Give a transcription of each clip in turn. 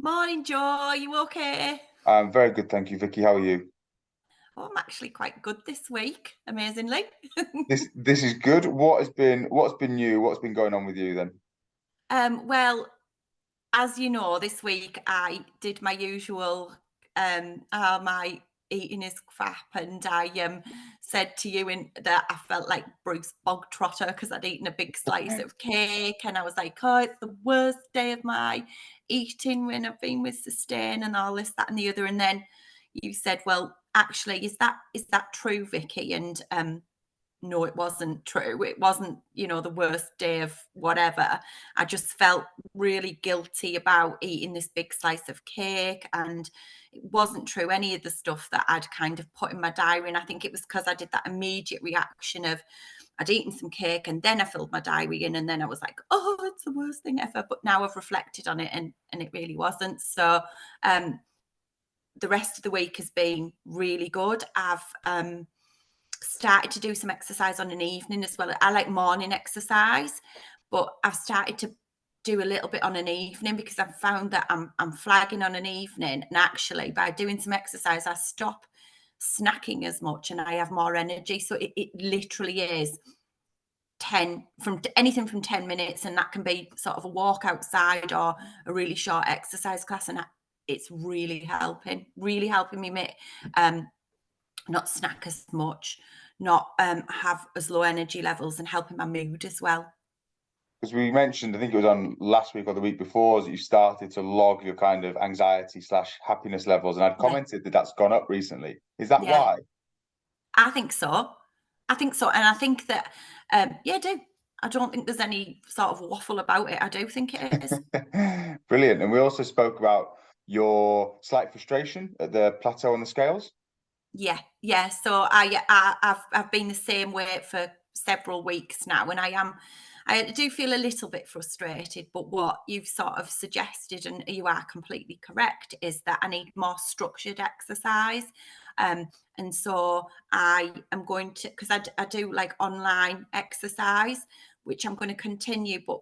Morning, Joe. Are you okay? I'm very good, thank you, Vicky. How are you? Oh, I'm actually quite good this week, amazingly. This is good. What's been new? What's been going on with you then? Well, as you know, this week I did my usual my eating is crap, and I said to you that I felt like Bruce Bogtrotter because I'd eaten a big slice of cake, and I was like, oh, it's the worst day of my eating when I've been with Sustain and all this, that, and the other. And then you said, well, actually, is that true, Vicky? And no, it wasn't true. It wasn't, the worst day of whatever. I just felt really guilty about eating this big slice of cake. And it wasn't true, any of the stuff that I'd kind of put in my diary. And I think it was because I did that immediate reaction of I'd eaten some cake and then I filled my diary in. And then I was like, oh, it's the worst thing ever. But now I've reflected on it and it really wasn't. So the rest of the week has been really good. I've started to do some exercise on an evening as well. I like morning exercise, but I've started to do a little bit on an evening because I've found that I'm flagging on an evening, and actually by doing some exercise I stop snacking as much and I have more energy. So it literally is 10 from anything from 10 minutes, and that can be sort of a walk outside or a really short exercise class, and it's really helping me make not snack as much, not have as low energy levels, and helping my mood as well. Because we mentioned, I think it was on last week or the week before, that you started to log your kind of anxiety slash happiness levels, and I'd Yeah, commented that that's gone up recently. Is that yeah, why? I think so. I think so, and I think that yeah, I do. I don't think there's any sort of waffle about it. I do think it is. Brilliant. And we also spoke about your slight frustration at the plateau on the scales. Yeah, yeah. So I've been the same way for several weeks now, and I do feel a little bit frustrated. But what you've sort of suggested, and you are completely correct, is that I need more structured exercise. Um, and so I am going to, because I do like online exercise, which I'm going to continue, but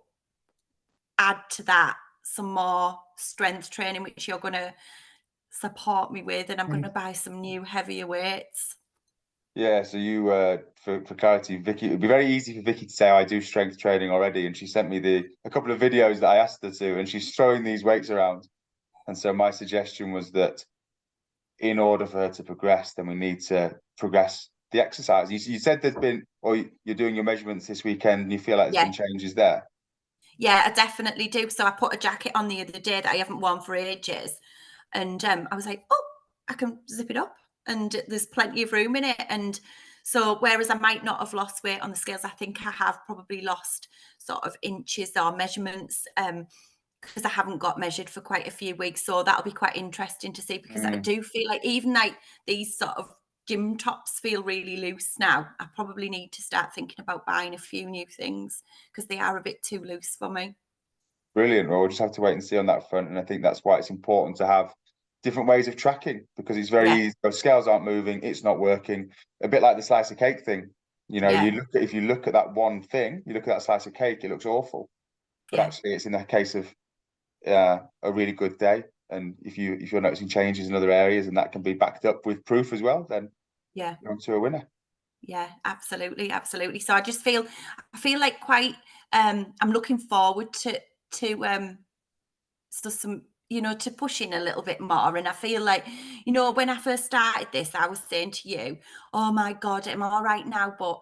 add to that some more strength training, which you're going to support me with, and I'm going to buy some new heavier weights. Yeah, so you for clarity, Vicky, it'd be very easy for Vicky to say, "Oh, I do strength training already," and she sent me the a couple of videos that I asked her to, and she's throwing these weights around. And so my suggestion was that in order for her to progress, then we need to progress the exercise. You said there's been, or you're doing your measurements this weekend, and you feel like there's Yeah, been changes there. yeah, I definitely do. So I put a jacket on the other day that I haven't worn for ages, and I was like, oh, I can zip it up, and there's plenty of room in it. And so, whereas I might not have lost weight on the scales, I think I have probably lost sort of inches or measurements. Because I haven't got measured for quite a few weeks. So that'll be quite interesting to see, because I Mm, do feel like even like these sort of gym tops feel really loose now. I probably need to start thinking about buying a few new things because they are a bit too loose for me. brilliant. Well, we'll just have to wait and see on that front. And I think that's why it's important to have different ways of tracking because it's very Yeah, easy. Those scales aren't moving, it's not working. A bit like the slice of cake thing. You know, yeah, you look at if you look at that one thing, you look at that slice of cake, it looks awful. But yeah, actually, it's in the case of a really good day. And if you're noticing changes in other areas, and that can be backed up with proof as well, then yeah, you're onto a winner. yeah, absolutely, absolutely. So I feel like quite I'm looking forward to so some, to push in a little bit more. And I feel like, when I first started this, I was saying to you, oh my God, I'm all right now, but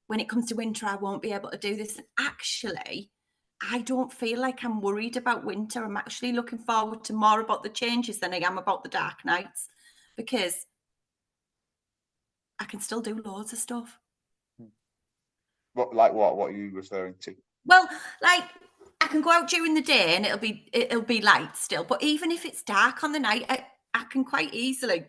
when it comes to winter, I won't be able to do this. And actually, I don't feel like I'm worried about winter. I'm actually looking forward to more about the changes than I am about the dark nights, because I can still do loads of stuff. What like what? What are you referring to? Well, like, I can go out during the day and it'll be light still, but even if it's dark on the night, I can quite easily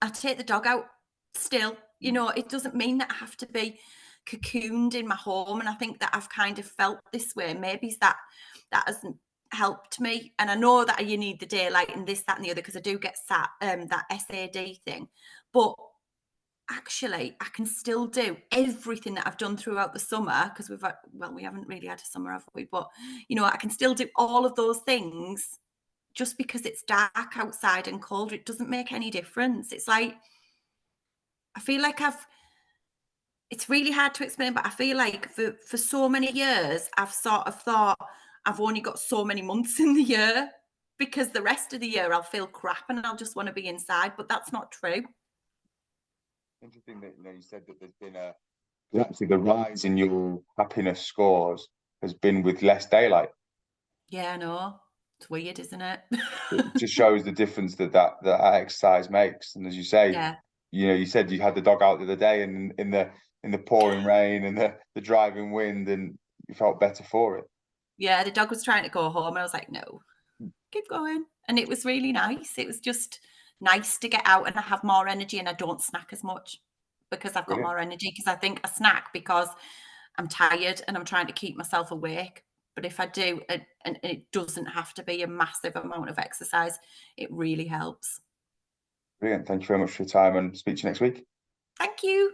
I take the dog out still. It doesn't mean that I have to be cocooned in my home. And I think that I've kind of felt this way. Maybe it's that hasn't helped me. And I know that you need the daylight and this, that, and the other, because I do get that SAD thing. But actually, I can still do everything that I've done throughout the summer, because we haven't really had a summer, have we? But I can still do all of those things just because it's dark outside and colder, it doesn't make any difference. It's like, I feel like it's really hard to explain, but I feel like for so many years, I've sort of thought I've only got so many months in the year because the rest of the year I'll feel crap and I'll just want to be inside, but that's not true. Interesting that you said that there's been actually the rise in your happiness scores has been with less daylight. Yeah, I know. It's weird, isn't it? It just shows the difference that exercise makes. And as you say, Yeah. you said you had the dog out the other day and in the pouring rain and the driving wind, and you felt better for it. Yeah, the dog was trying to go home and I was like, no, keep going. And it was really nice. It was just nice to get out and I have more energy and I don't snack as much because I've got Brilliant. more energy. Because I think I snack because I'm tired and I'm trying to keep myself awake. But if I do, and it doesn't have to be a massive amount of exercise, it really helps. Brilliant. Thank you very much for your time, and speak to you next week. Thank you.